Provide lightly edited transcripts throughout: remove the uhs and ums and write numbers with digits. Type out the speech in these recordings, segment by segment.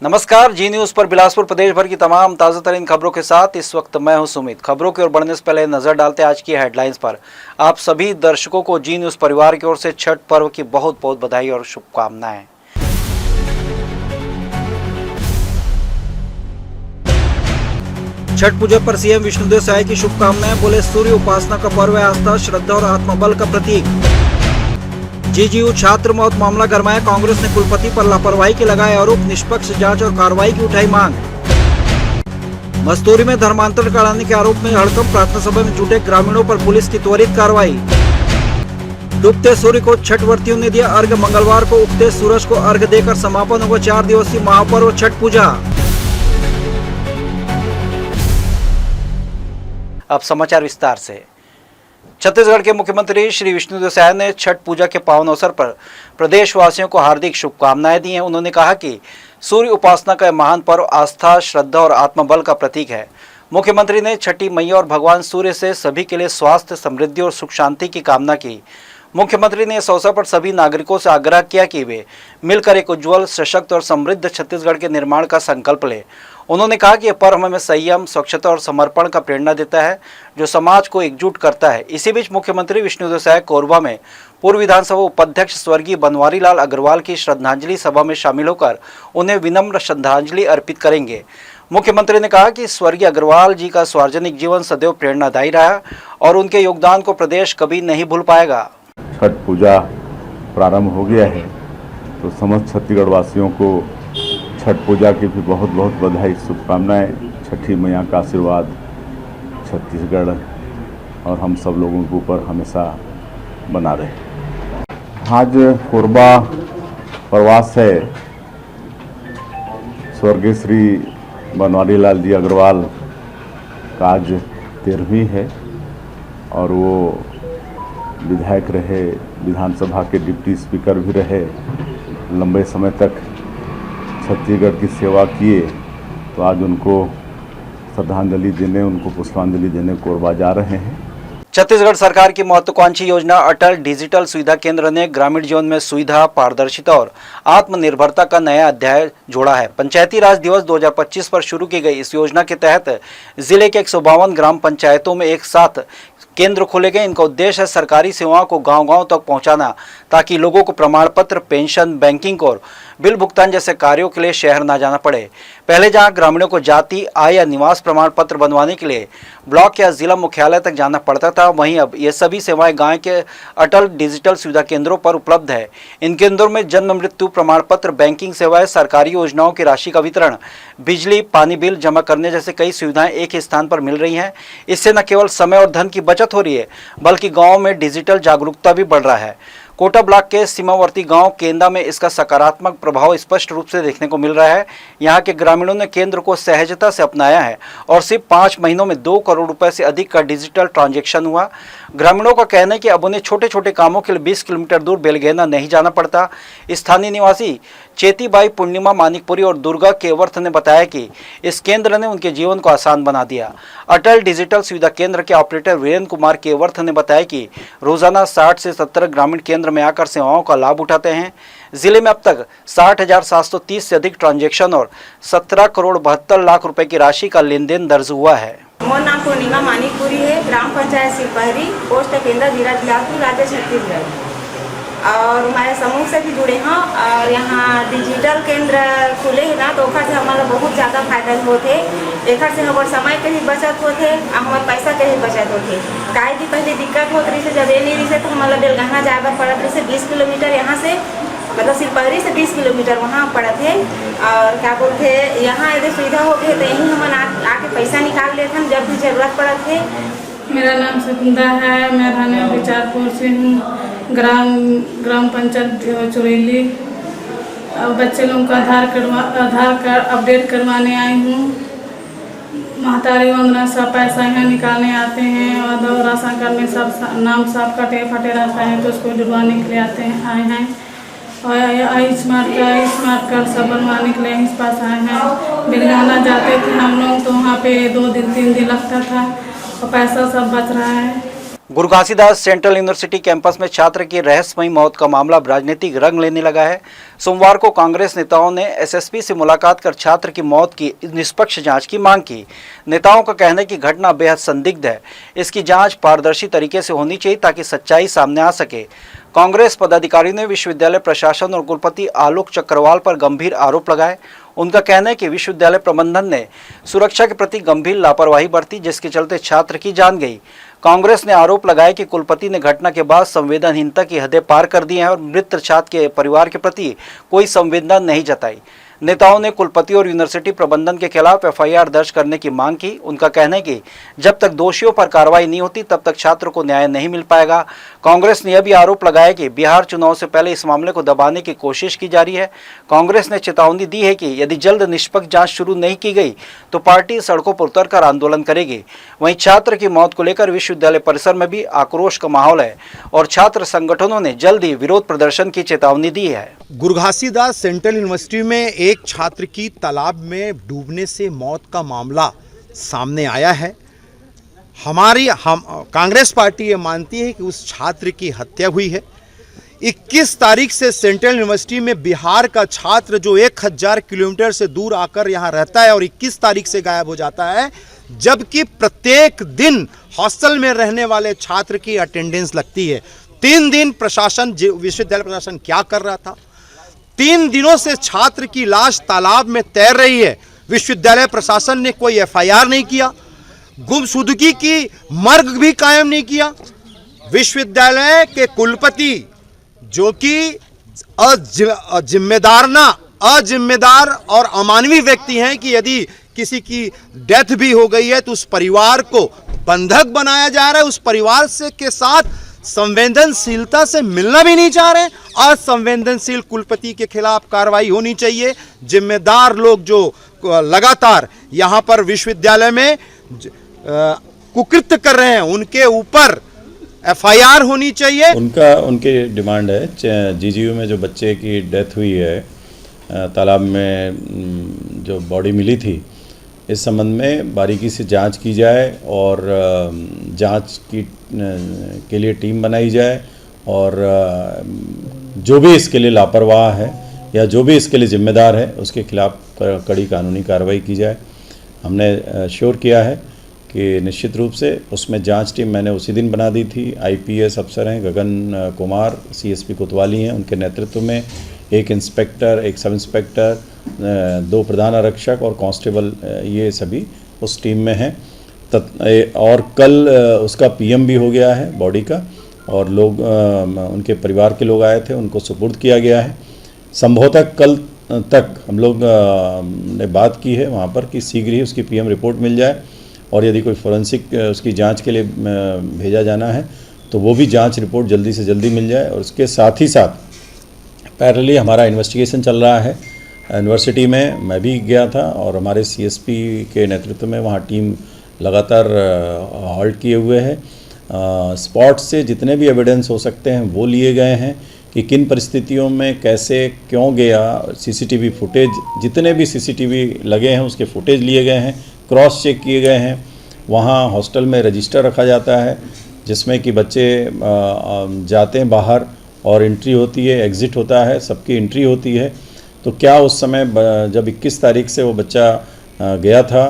नमस्कार, जी न्यूज पर बिलासपुर प्रदेश भर की तमाम ताज़ा तरीन खबरों के साथ इस वक्त मैं हूं सुमित। खबरों की ओर बढ़ने से पहले नजर डालते हैं आज की हेडलाइंस पर। आप सभी दर्शकों को जी न्यूज परिवार की ओर से छठ पर्व की बहुत बहुत बधाई और शुभकामनाएं। छठ पूजा पर सीएम विष्णुदेव साय की शुभकामनाएं। बोले, सूर्य उपासना का पर्व है, आस्था, श्रद्धा और आत्मबल का प्रतीक। जेजीयू छात्र मौत मामला गरमाया। कांग्रेस ने कुलपति पर लापरवाही के लगाए आरोप। निष्पक्ष जांच और कार्रवाई की उठाई मांग। मस्तूरी में धर्मांतरण कराने के आरोप में हड़कंप। प्रार्थना सभा में जुटे ग्रामीणों पर पुलिस की त्वरित कार्रवाई। डूबते सूर्य को छठ व्रतियों ने दिया अर्घ्य। मंगलवार को उगते सूरज को अर्घ्य देकर समापन होगा 4 दिवसीय महापर्व छठ पूजा। अब समाचार विस्तार से। छत्तीसगढ़ के मुख्यमंत्री श्री विष्णुदेव साय ने छठ पूजा के पावन अवसर पर प्रदेशवासियों को हार्दिक शुभकामनाएं दी हैं। उन्होंने कहा कि सूर्य उपासना का महान पर्व आस्था, श्रद्धा और आत्मबल का प्रतीक है। मुख्यमंत्री ने छठी मैया और भगवान सूर्य से सभी के लिए स्वास्थ्य, समृद्धि और सुख शांति की कामना की। मुख्यमंत्री ने इस अवसर पर सभी नागरिकों से आग्रह किया कि वे मिलकर एक उज्जवल, सशक्त और समृद्ध छत्तीसगढ़ के निर्माण का संकल्प लें। उन्होंने कहा कि यह पर्व हमें संयम, स्वच्छता और समर्पण का प्रेरणा देता है, जो समाज को एकजुट करता है। इसी बीच मुख्यमंत्री विष्णुदेव साय कोरबा में पूर्व विधानसभा उपाध्यक्ष स्वर्गीय बनवारी लाल अग्रवाल की श्रद्धांजलि सभा में शामिल होकर उन्हें विनम्र श्रद्धांजलि अर्पित करेंगे। मुख्यमंत्री ने कहा कि स्वर्गीय अग्रवाल जी का सार्वजनिक जीवन सदैव प्रेरणादायी रहा और उनके योगदान को प्रदेश कभी नहीं भूल पाएगा। छठ पूजा प्रारंभ हो गया है, तो समस्त छत्तीसगढ़ वासियों को छठ पूजा की भी बहुत बहुत बधाई, शुभकामनाएं। छठी मैया का आशीर्वाद छत्तीसगढ़ और हम सब लोगों के ऊपर हमेशा बना रहे। आज कोरबा प्रवास है स्वर्गीय श्री बनवारी लाल जी अग्रवाल का आज 13वीं है और वो विधायक रहे, विधानसभा के डिप्टी स्पीकर भी रहे, लंबे समय तक छत्तीसगढ़ की सेवा किए। तो आज उनको श्रद्धांजलि देने, उनको पुष्पांजलि देने कोरबा जा रहे हैं। छत्तीसगढ़ सरकार की महत्वाकांक्षी योजना अटल डिजिटल सुविधा केंद्र ने ग्रामीण जीवन में सुविधा, पारदर्शिता और आत्मनिर्भरता का नया अध्याय जोड़ा है। पंचायती राज दिवस 2025 पर शुरू की गई इस योजना के तहत जिले के 152 ग्राम पंचायतों में एक साथ केंद्र खोले गए। इनका उद्देश्य है सरकारी सेवाओं को गांव-गांव तक पहुंचाना, ताकि लोगों को प्रमाण पत्र, पेंशन, बैंकिंग और बिल भुगतान जैसे कार्यों के लिए शहर न जाना पड़े। पहले जहां ग्रामीणों को जाति, आय या निवास प्रमाण पत्र बनवाने के लिए ब्लॉक या जिला मुख्यालय तक जाना पड़ता था, वहीं अब ये सभी सेवाएं गांव के अटल डिजिटल सुविधा केंद्रों पर उपलब्ध है। इन केंद्रों में जन्म मृत्यु प्रमाण पत्र, बैंकिंग सेवाएं, सरकारी योजनाओं की राशि का वितरण, बिजली पानी बिल जमा करने जैसे कई सुविधाएं एक ही स्थान पर मिल रही हैं। इससे न केवल समय और धन की बचत हो रही है, बल्कि गाँव में डिजिटल जागरूकता भी बढ़ रहा है। कोटा ब्लॉक के सीमावर्ती गांव केंदा में इसका सकारात्मक प्रभाव स्पष्ट रूप से देखने को मिल रहा है। यहां के ग्रामीणों ने केंद्र को सहजता से अपनाया है और सिर्फ 5 महीनों में 2 करोड़ रुपए से अधिक का डिजिटल ट्रांजैक्शन हुआ। ग्रामीणों का कहना है कि अब उन्हें छोटे छोटे कामों के लिए 20 किलोमीटर दूर बेलगेना नहीं जाना पड़ता। स्थानीय निवासी चेतीबाई, पूर्णिमा, मानिकपुरी और दुर्गा केवर्थ ने बताया कि इस केंद्र ने उनके जीवन को आसान बना दिया। अटल डिजिटल सुविधा केंद्र के ऑपरेटर वीरेंद्र कुमार केवर्थ ने बताया कि रोजाना 60 से 70 ग्रामीण केंद्र में आकर सेवाओं का लाभ उठाते हैं। जिले में अब तक 60,730 से अधिक ट्रांजैक्शन और 17 करोड़ 72 लाख रुपए की राशि का लेन देन दर्ज हुआ है। मोर नाम पूर्णिमा मानिकपुरी है, ग्राम पंचायत सिपहरी, पोस्ट केंद्र जिला बिलासपुर, राज्य छत्तीसगढ़। और हमारे समूह से भी जुड़े हैं और यहाँ डिजिटल केंद्र खुले हैं ना, तो ओखर से हमारा बहुत ज़्यादा फायदा होते। एक से हमारे समय के भी बचत होते और हमारे पैसा के भी बचत होते। काहे की पहले दिक्कत होती रही से, जब ये नहीं रही से तो हमारा बेलगंगा जाकर पड़त रही से 20 किलोमीटर यहाँ से, मतलब सिपहरी से 20 किलोमीटर वहाँ पड़त है। और क्या बोलते हैं, यहाँ यदि सुविधा हो गई तो यहीं हम आके पैसा निकाल लेते हैं जब भी जरूरत पड़त है। मेरा नाम सुकुंदा है, मैं रहने बिचारपुर से हूँ, ग्राम पंचायत चुरेली। बच्चे लोगों का आधार कार्ड अपडेट करवाने आई हूँ। महतारी वंदना सब पैसा यहाँ निकालने आते हैं और राशन कार्ड में सब नाम सब कटे फटे रहता है, तो उसको जुड़वाने के लिए आए हैं। और आयुष्मान कार्ड सब बनवाने के लिए इस पास आए हैं। बेलगाना जाते थे हम लोग, तो वहाँ पे 2 दिन 3 दिन लगता था और पैसा सब बच रहा है। गुरु घासीदास सेंट्रल यूनिवर्सिटी कैंपस में छात्र की रहस्यमयी मौत का मामला राजनीतिक रंग लेने लगा है। सोमवार को कांग्रेस नेताओं ने एसएसपी से मुलाकात कर छात्र की मौत की निष्पक्ष जांच की मांग की। नेताओं का कहना है कि घटना बेहद संदिग्ध है, इसकी जांच पारदर्शी तरीके से होनी चाहिए ताकि सच्चाई सामने आ सके। कांग्रेस पदाधिकारियों ने विश्वविद्यालय प्रशासन और कुलपति आलोक चक्रवाल पर गंभीर आरोप लगाए। उनका कहना है कि विश्वविद्यालय प्रबंधन ने सुरक्षा के प्रति गंभीर लापरवाही बरती, जिसके चलते छात्र की जान गई। कांग्रेस ने आरोप लगाया कि कुलपति ने घटना के बाद संवेदनहीनता की हदें पार कर दी हैं और मृत छात्र के परिवार के प्रति कोई संवेदना नहीं जताई। नेताओं ने कुलपति और यूनिवर्सिटी प्रबंधन के खिलाफ एफआईआर दर्ज करने की मांग की। उनका कहना है कि जब तक दोषियों पर कार्रवाई नहीं होती तब तक छात्र को न्याय नहीं मिल पाएगा। कांग्रेस ने यह भी आरोप लगाया कि बिहार चुनाव से पहले इस मामले को दबाने की कोशिश की जा रही है। कांग्रेस ने चेतावनी दी है कि यदि जल्द निष्पक्ष जांच शुरू नहीं की गई तो पार्टी सड़कों पर उतरकर आंदोलन करेगी। वहीं छात्र की मौत को लेकर विश्वविद्यालय परिसर में भी आक्रोश का माहौल है और छात्र संगठनों ने जल्द ही विरोध प्रदर्शन की चेतावनी दी है। गुरु घासीदास सेंट्रल यूनिवर्सिटी में एक छात्र की तालाब में डूबने से मौत का मामला सामने आया है। हम कांग्रेस पार्टी ये मानती है कि उस छात्र की हत्या हुई है। 21 तारीख से सेंट्रल यूनिवर्सिटी में बिहार का छात्र जो 1000 किलोमीटर से दूर आकर यहाँ रहता है और 21 तारीख से गायब हो जाता है, जबकि प्रत्येक दिन हॉस्टल में रहने वाले छात्र की अटेंडेंस लगती है। 3 दिन प्रशासन, विश्वविद्यालय प्रशासन क्या कर रहा था? 3 दिनों से छात्र की लाश तालाब में तैर रही है। विश्वविद्यालय प्रशासन ने कोई एफआईआर नहीं किया, गुमशुदगी की मर्ग भी कायम नहीं किया। विश्वविद्यालय के कुलपति जो कि अजिम्मेदार और अमानवीय व्यक्ति हैं कि यदि किसी की डेथ भी हो गई है तो उस परिवार को बंधक बनाया जा रहा है, उस परिवार से के साथ संवेदनशीलता से मिलना भी नहीं चाह रहे। असंवेदनशील कुलपति के खिलाफ कार्रवाई होनी चाहिए। जिम्मेदार लोग जो लगातार यहाँ पर विश्वविद्यालय में कुकृत्य कर रहे हैं उनके ऊपर एफआईआर होनी चाहिए। उनकी डिमांड है जीजीयू में जो बच्चे की डेथ हुई है, तालाब में जो बॉडी मिली थी, इस संबंध में बारीकी से जांच की जाए और जांच के लिए टीम बनाई जाए और जो भी इसके लिए लापरवाह है या जो भी इसके लिए जिम्मेदार है उसके खिलाफ कड़ी कानूनी कार्रवाई की जाए। हमने श्योर किया है कि निश्चित रूप से उसमें जांच टीम मैंने उसी दिन बना दी थी। आईपीएस अफसर हैं गगन कुमार, सीएसपी कोतवाली हैं, उनके नेतृत्व में एक इंस्पेक्टर, एक सब इंस्पेक्टर, 2 प्रधान आरक्षक और कांस्टेबल, ये सभी उस टीम में हैं। और कल उसका पीएम भी हो गया है बॉडी का और लोग उनके परिवार के लोग आए थे, उनको सुपुर्द किया गया है। संभवतः कल तक हम लोग ने बात की है वहाँ पर कि शीघ्र ही उसकी पीएम रिपोर्ट मिल जाए और यदि कोई फोरेंसिक उसकी जांच के लिए भेजा जाना है तो वो भी जांच रिपोर्ट जल्दी से जल्दी मिल जाए। और उसके साथ ही साथ पैरेलली हमारा इन्वेस्टिगेशन चल रहा है यूनिवर्सिटी में। मैं भी गया था और हमारे सीएसपी के नेतृत्व में वहाँ टीम लगातार हॉल्ट किए हुए है। स्पॉट से जितने भी एविडेंस हो सकते हैं वो लिए गए हैं कि किन परिस्थितियों में कैसे क्यों गया। सीसीटीवी फुटेज, जितने भी सीसीटीवी लगे हैं उसके फुटेज लिए गए हैं, क्रॉस चेक किए गए हैं। वहाँ हॉस्टल में रजिस्टर रखा जाता है जिसमें कि बच्चे जाते हैं बाहर और एंट्री होती है, एग्ज़िट होता है, सबकी एंट्री होती है। तो क्या उस समय जब 21 तारीख से वो बच्चा गया था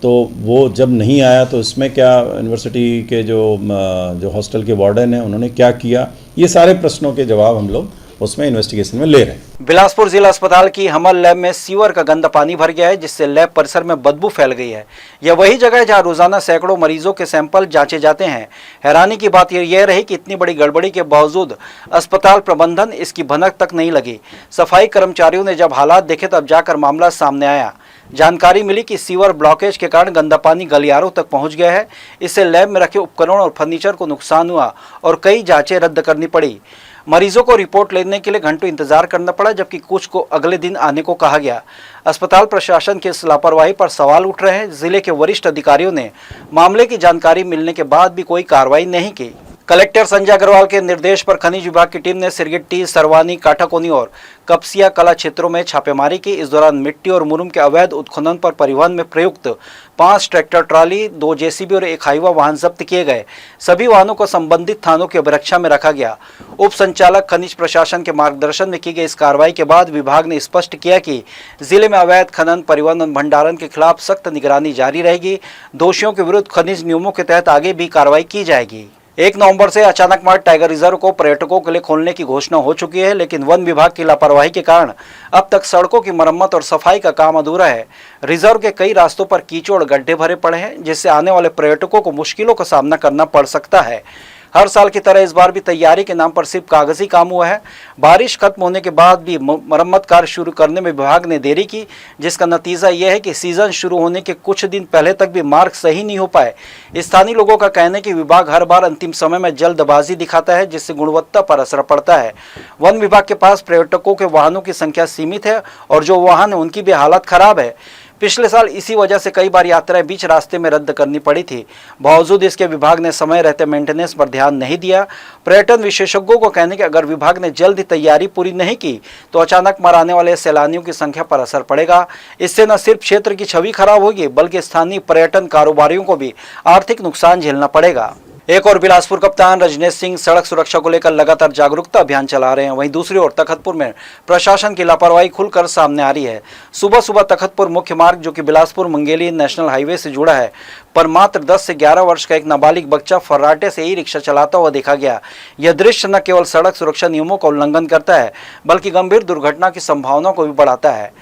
तो वो जब नहीं आया तो इसमें क्या यूनिवर्सिटी के जो हॉस्टल के वार्डन हैं उन्होंने क्या किया, ये सारे प्रश्नों के जवाब हम लोग उसमें इन्वेस्टिगेशन में ले रहे हैं। बिलासपुर जिला अस्पताल की हमल लैब में सीवर का गंदा पानी भर गया है, जिससे लैब परिसर में बदबू फैल गई है। यह वही जगह है जहां रोजाना सैकड़ों मरीजों के सैंपल जांचे जाते हैं। हैरानी की बात यह रही कि इतनी बड़ी गड़बड़ी के बावजूद अस्पताल प्रबंधन इसकी भनक तक नहीं लगी। सफाई कर्मचारियों ने जब हालात देखे तब जाकर मामला सामने आया। जानकारी मिली कि सीवर ब्लॉकेज के कारण गंदा पानी गलियारों तक पहुंच गया है। इससे लैब में रखे उपकरण और फर्नीचर को नुकसान हुआ और कई जांचें रद्द करनी पड़ी। मरीजों को रिपोर्ट लेने के लिए घंटों इंतजार करना पड़ा, जबकि कुछ को अगले दिन आने को कहा गया। अस्पताल प्रशासन की इस लापरवाही पर सवाल उठ रहे हैं। जिले के वरिष्ठ अधिकारियों ने मामले की जानकारी मिलने के बाद भी कोई कार्रवाई नहीं की। कलेक्टर संजय अग्रवाल के निर्देश पर खनिज विभाग की टीम ने सिरगिट्टी, सरवानी, काठाकोनी और कपसिया कला क्षेत्रों में छापेमारी की। इस दौरान मिट्टी और मुरुम के अवैध उत्खनन पर परिवहन में प्रयुक्त 5 ट्रैक्टर ट्राली, 2 जेसीबी और 1 हाईवा वाहन जब्त किए गए। सभी वाहनों को संबंधित थानों की अभिरक्षा में रखा गया। उप संचालक खनिज प्रशासन के मार्गदर्शन में की गई इस कार्रवाई के बाद विभाग ने स्पष्ट किया कि जिले में अवैध खनन, परिवहन और भंडारण के खिलाफ सख्त निगरानी जारी रहेगी। दोषियों के विरुद्ध खनिज नियमों के तहत आगे भी कार्रवाई की जाएगी। 1 नवंबर से अचानकमार टाइगर रिजर्व को पर्यटकों के लिए खोलने की घोषणा हो चुकी है, लेकिन वन विभाग की लापरवाही के कारण अब तक सड़कों की मरम्मत और सफाई का काम अधूरा है। रिजर्व के कई रास्तों पर कीचड़ और गड्ढे भरे पड़े हैं, जिससे आने वाले पर्यटकों को मुश्किलों का सामना करना पड़ सकता है। हर साल की तरह इस बार भी तैयारी के नाम पर सिर्फ कागजी काम हुआ है। बारिश खत्म होने के बाद भी मरम्मत कार्य शुरू करने में विभाग ने देरी की, जिसका नतीजा यह है कि सीजन शुरू होने के कुछ दिन पहले तक भी मार्ग सही नहीं हो पाए। स्थानीय लोगों का कहना है कि विभाग हर बार अंतिम समय में जल्दबाजी दिखाता है, जिससे गुणवत्ता पर असर पड़ता है। वन विभाग के पास पर्यटकों के वाहनों की संख्या सीमित है और जो वाहन है उनकी भी हालत खराब है। पिछले साल इसी वजह से कई बार यात्राएं बीच रास्ते में रद्द करनी पड़ी थी। बावजूद इसके विभाग ने समय रहते मेंटेनेंस पर ध्यान नहीं दिया। पर्यटन विशेषज्ञों को कहने कि अगर विभाग ने जल्द ही तैयारी पूरी नहीं की तो अचानक मार आने वाले सैलानियों की संख्या पर असर पड़ेगा। इससे न सिर्फ क्षेत्र की छवि खराब होगी, बल्कि स्थानीय पर्यटन कारोबारियों को भी आर्थिक नुकसान झेलना पड़ेगा। एक और बिलासपुर कप्तान रजनेश सिंह सड़क सुरक्षा को लेकर लगातार जागरूकता अभियान चला रहे हैं। वहीं दूसरी ओर तखतपुर में प्रशासन की लापरवाही खुलकर सामने आ रही है। सुबह सुबह तखतपुर मुख्य मार्ग, जो कि बिलासपुर मंगेली नेशनल हाईवे से जुड़ा है, पर मात्र 10 से 11 वर्ष का एक नाबालिग बच्चा फर्राटे से ई रिक्शा चलाता हुआ देखा गया। यह दृश्य न केवल सड़क सुरक्षा नियमों का उल्लंघन करता है, बल्कि गंभीर दुर्घटना की संभावना को भी बढ़ाता है।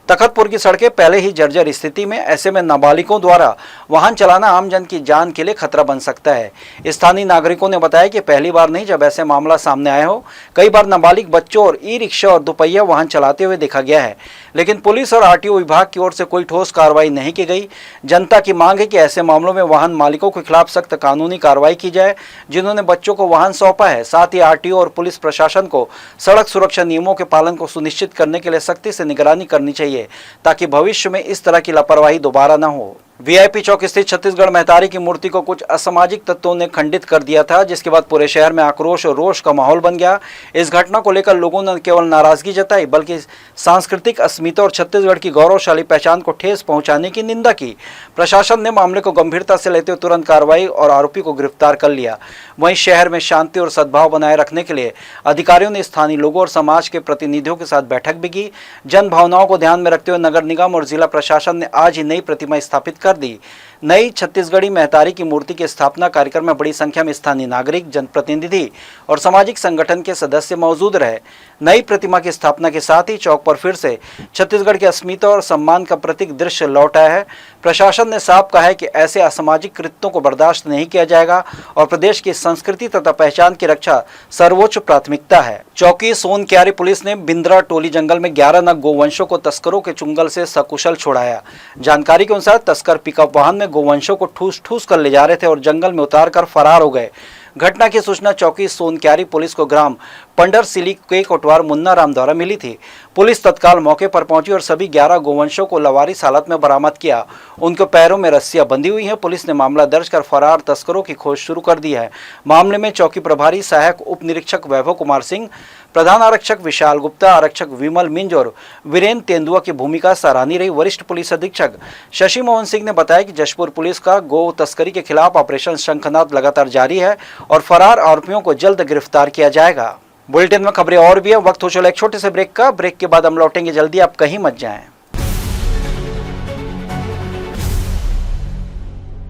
तखतपुर की सड़कें पहले ही जर्जर स्थिति में, ऐसे में नाबालिगों द्वारा वाहन चलाना आमजन की जान के लिए खतरा बन सकता है। स्थानीय नागरिकों ने बताया कि पहली बार नहीं जब ऐसे मामला सामने आया हो, कई बार नाबालिग बच्चों और ई रिक्शा और दोपहिया वाहन चलाते हुए देखा गया है, लेकिन पुलिस और आरटीओ विभाग की ओर से कोई ठोस कार्रवाई नहीं की गई। जनता की मांग है कि ऐसे मामलों में वाहन मालिकों के खिलाफ सख्त कानूनी कार्रवाई की जाए, जिन्होंने बच्चों को वाहन सौंपा है। साथ ही आरटीओ और पुलिस प्रशासन को सड़क सुरक्षा नियमों के पालन को सुनिश्चित करने के लिए सख्ती से निगरानी करनी चाहिए, ताकि भविष्य में इस तरह की लापरवाही दोबारा न हो। वीआईपी चौक स्थित छत्तीसगढ़ महतारी की मूर्ति को कुछ असामाजिक तत्वों ने खंडित कर दिया था, जिसके बाद पूरे शहर में आक्रोश और रोष का माहौल बन गया। इस घटना को लेकर लोगों ने केवल नाराजगी जताई, बल्कि सांस्कृतिक अस्मिता और छत्तीसगढ़ की गौरवशाली पहचान को ठेस पहुंचाने की निंदा की। प्रशासन ने मामले को गंभीरता से लेते हुए तुरंत कार्रवाई और आरोपी को गिरफ्तार कर लिया। वहीं शहर में शांति और सद्भाव बनाए रखने के लिए अधिकारियों ने स्थानीय लोगों और समाज के प्रतिनिधियों के साथ बैठक भी की। जन भावनाओं को ध्यान में रखते हुए नगर निगम और जिला प्रशासन ने आज ही नई प्रतिमा स्थापित कर दी। नई छत्तीसगढ़ी महतारी की मूर्ति के स्थापना कार्यक्रम में बड़ी संख्या में स्थानीय नागरिक, जनप्रतिनिधि और सामाजिक संगठन के सदस्य मौजूद रहे। नई प्रतिमा की स्थापना के साथ ही चौक पर फिर से छत्तीसगढ़ की अस्मिता और सम्मान का प्रतीक दृश्य लौट आया है। प्रशासन ने साफ कहा है कि ऐसे असामाजिक कृत्यों को बर्दाश्त नहीं किया जाएगा और प्रदेश की संस्कृति तथा पहचान की रक्षा सर्वोच्च प्राथमिकता है। चौकी सोनक्यारी पुलिस ने बिंद्रा टोली जंगल में 11 नग गोवंशों को तस्करों के चुंगल से सकुशल छुड़ाया। जानकारी के अनुसार तस्कर पिकअप वाहन में गोवंशों को ठूस ठूस कर ले जा रहे थे और जंगल में उतार कर फरार हो गए। घटना की सूचना चौकी सोनक्यारी पुलिस को ग्राम पंडर सिली के कोटवार मुन्ना राम द्वारा मिली थी। पुलिस तत्काल मौके पर पहुंची और सभी 11 गोवंशों को लवारिस हालत में बरामद किया। उनके पैरों में रस्सियां बंधी हुई हैं। पुलिस ने मामला दर्ज कर फरार तस्करों की खोज शुरू कर दी है। मामले में चौकी प्रभारी सहायक उप निरीक्षक वैभव कुमार सिंह, प्रधान आरक्षक विशाल गुप्ता, आरक्षक विमल मिंज और वीरेंद्र तेंदुआ की भूमिका सराहनीय रही। वरिष्ठ पुलिस अधीक्षक शशि मोहन सिंह ने बताया कि जशपुर पुलिस का गौ तस्करी के खिलाफ ऑपरेशन शंखनाद लगातार जारी है और फरार आरोपियों को जल्द गिरफ्तार किया जाएगा। बुलेटिन में खबरें और भी है। वक्त हो चला एक छोटे से ब्रेक का। ब्रेक के बाद हम लौटेंगे जल्दी, आप कहीं मत जाएं।